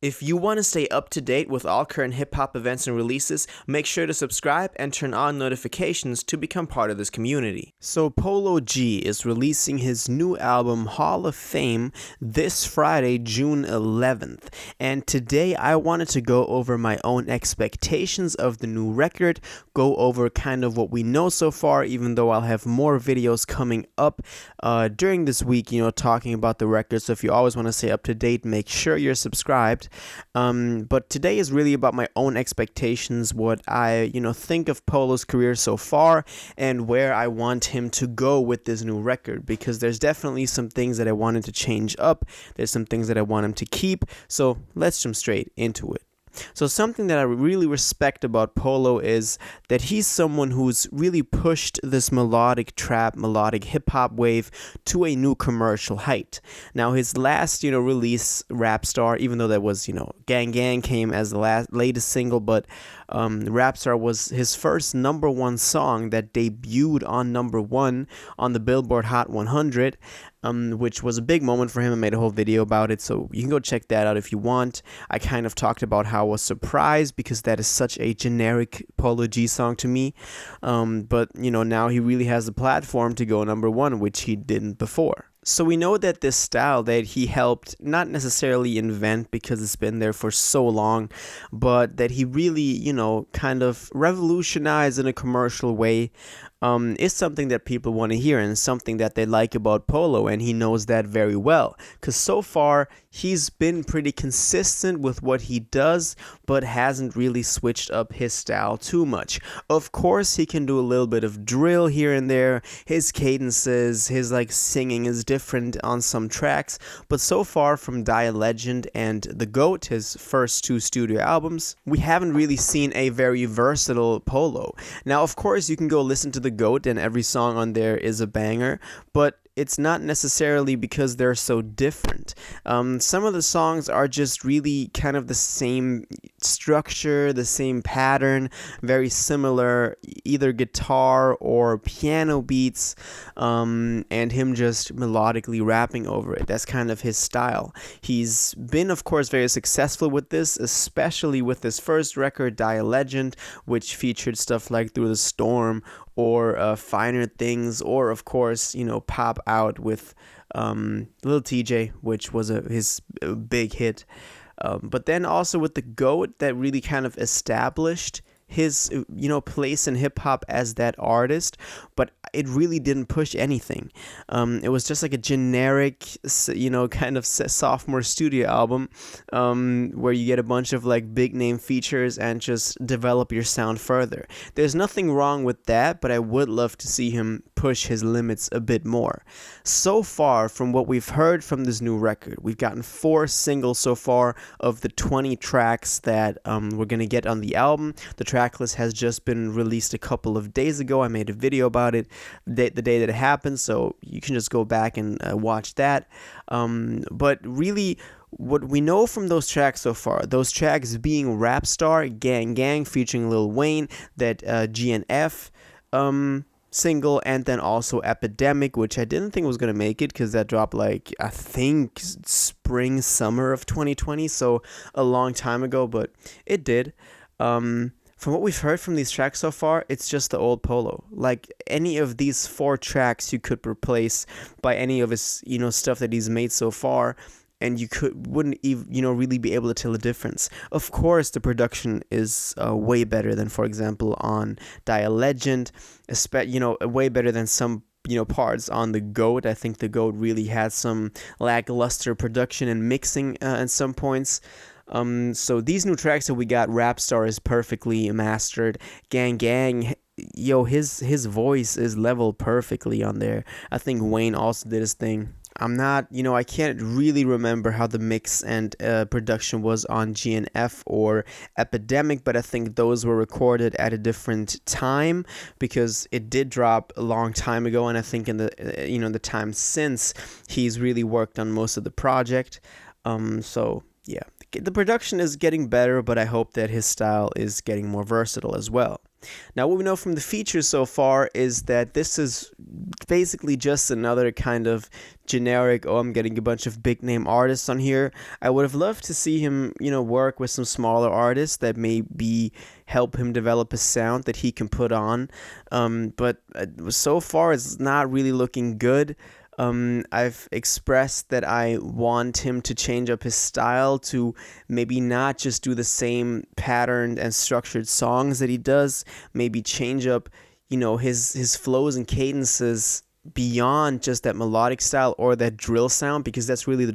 If you want to stay up to date with all current hip hop events and releases, make sure to subscribe and turn on notifications to become part of this community. So Polo G is releasing his new album Hall of Fame this Friday, June 11th. And today I wanted to go over my own expectations of the new record, go over kind of what we know so far, even though I'll have more videos coming up during this week, talking about the record. So if you always want to stay up to date, make sure you're subscribed. But today is really about my own expectations, what I, think of Polo's career so far, and where I want him to go with this new record, because there's definitely some things that I want him to change up. There's some things that I want him to keep. So let's jump straight into it. So something that I really respect about Polo is that he's someone who's really pushed this melodic trap, melodic hip-hop wave to a new commercial height. Now his last, release, Rap Star, even though that was, Gang Gang came as the latest single, but Rap Star was his first number one song that debuted on number one on the Billboard Hot 100. Which was a big moment for him. I made a whole video about it, so you can go check that out if you want. I kind of talked about how I was surprised because that is such a generic Polo G song to me. But, now he really has the platform to go number one, which he didn't before. So we know that this style that he helped not necessarily invent because it's been there for so long, but that he really, kind of revolutionized in a commercial way, is something that people want to hear and something that they like about Polo, and he knows that very well. Because so far, he's been pretty consistent with what he does, but hasn't really switched up his style too much. Of course, he can do a little bit of drill here and there. His cadences, his singing is different on some tracks, but so far from Die a Legend and The GOAT, his first two studio albums, we haven't really seen a very versatile Polo. Now, of course, you can go listen to The GOAT and every song on there is a banger, but it's not necessarily because they're so different. Some of the songs are just really kind of the same structure, the same pattern, very similar, either guitar or piano beats, and him just melodically rapping over it. That's kind of his style. He's been, of course, very successful with this, especially with his first record, Die a Legend, which featured stuff like Through the Storm or Finer Things, or of course, Pop Out with Lil TJ, which was his big hit. But then also with the GOAT, that really kind of established his place in hip-hop as that artist, but it really didn't push anything. It was just like a generic kind of sophomore studio album, where you get a bunch of big name features and just develop your sound further. There's nothing wrong with that, but I would love to see him push his limits a bit more. So far, from what we've heard from this new record, we've gotten 4 singles so far of the 20 tracks that we're gonna get on the album. The track list has just been released a couple of days ago. I made a video about it the day that it happened, so you can just go back and watch that. But really, what we know from those tracks so far, those tracks being Rap Star, Gang Gang featuring Lil Wayne, that GNF single, and then also Epidemic, which I didn't think was going to make it because that dropped I think spring, summer of 2020, so a long time ago, but it did. From what we've heard from these tracks so far, it's just the old Polo. Any of these 4 tracks you could replace by any of his, stuff that he's made so far, and you wouldn't even, really be able to tell the difference. Of course, the production is way better than, for example, on Die a Legend, way better than some parts on the GOAT. I think the GOAT really had some lackluster production and mixing at some points. So these new tracks that we got, Rap Star is perfectly mastered. Gang Gang, his voice is leveled perfectly on there. I think Wayne also did his thing. I'm not, I can't really remember how the mix and production was on GNF or Epidemic, but I think those were recorded at a different time because it did drop a long time ago, and I think in the, the time since, he's really worked on most of the project. So yeah, the production is getting better, but I hope that his style is getting more versatile as well. Now, what we know from the features so far is that this is basically just another kind of generic, oh, I'm getting a bunch of big name artists on here. I would have loved to see him, work with some smaller artists that maybe help him develop a sound that he can put on. But so far, it's not really looking good. I've expressed that I want him to change up his style to maybe not just do the same patterned and structured songs that he does, maybe change up, his flows and cadences beyond just that melodic style or that drill sound, because that's really the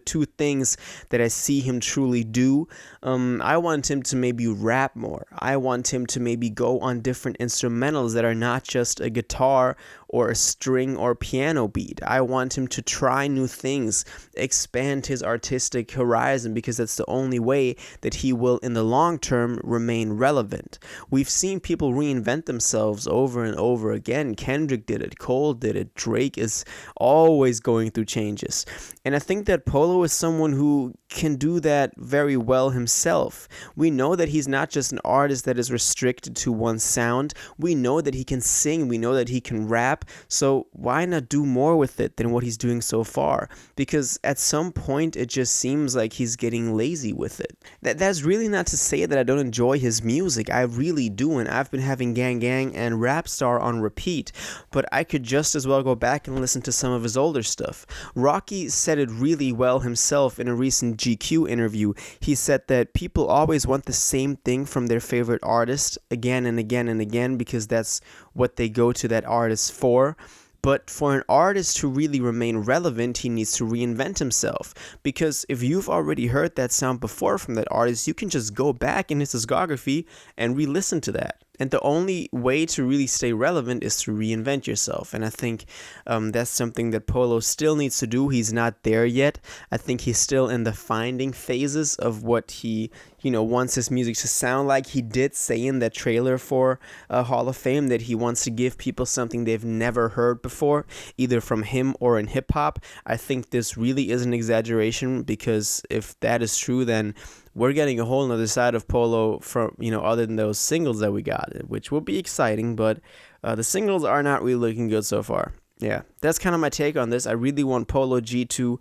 two things that I see him truly do. I want him to maybe rap more. I want him to maybe go on different instrumentals that are not just a guitar or a string or piano beat. I want him to try new things, expand his artistic horizon, because that's the only way that he will in the long term remain relevant. We've seen people reinvent themselves over and over again. Kendrick did it, Cole did it, Drake is always going through changes. And I think that Polo is someone who can do that very well himself. We know that he's not just an artist that is restricted to one sound. We know that he can sing, we know that he can rap. So why not do more with it than what he's doing so far? Because at some point it just seems like he's getting lazy with it. That's really not to say that I don't enjoy his music. I really do, and I've been having Gang Gang and Rap Star on repeat, but I could just as well go back and listen to some of his older stuff. Rocky said it really well himself in a recent GQ interview. He said that people always want the same thing from their favorite artist again and again and again, because that's what they go to that artist for. But for an artist to really remain relevant, he needs to reinvent himself. Because if you've already heard that sound before from that artist, you can just go back in his discography and re-listen to that. And the only way to really stay relevant is to reinvent yourself. And I think that's something that Polo still needs to do. He's not there yet. I think he's still in the finding phases of what he, wants his music to sound like. He did say in that trailer for Hall of Fame that he wants to give people something they've never heard before, either from him or in hip hop. I think this really is an exaggeration, because if that is true, then we're getting a whole nother side of Polo from, other than those singles that we got, which will be exciting, but the singles are not really looking good so far. Yeah, that's kind of my take on this. I really want Polo G to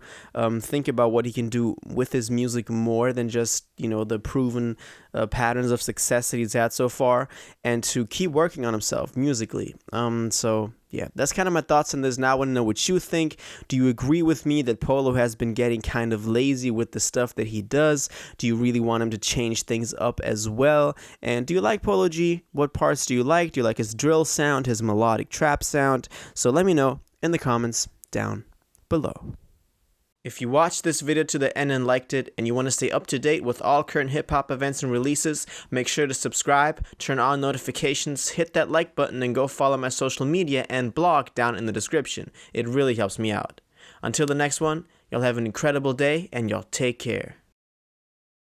think about what he can do with his music more than just, the proven patterns of success that he's had so far, and to keep working on himself musically. So yeah, that's kind of my thoughts on this. Now I want to know what you think. Do you agree with me that Polo has been getting kind of lazy with the stuff that he does? Do you really want him to change things up as well? And do you like Polo G? What parts do you like? Do you like his drill sound, his melodic trap sound? So let me know in the comments down below. If you watched this video to the end and liked it, and you want to stay up to date with all current hip-hop events and releases, make sure to subscribe, turn on notifications, hit that like button, and go follow my social media and blog down in the description. It really helps me out. Until the next one, y'all have an incredible day, and y'all take care.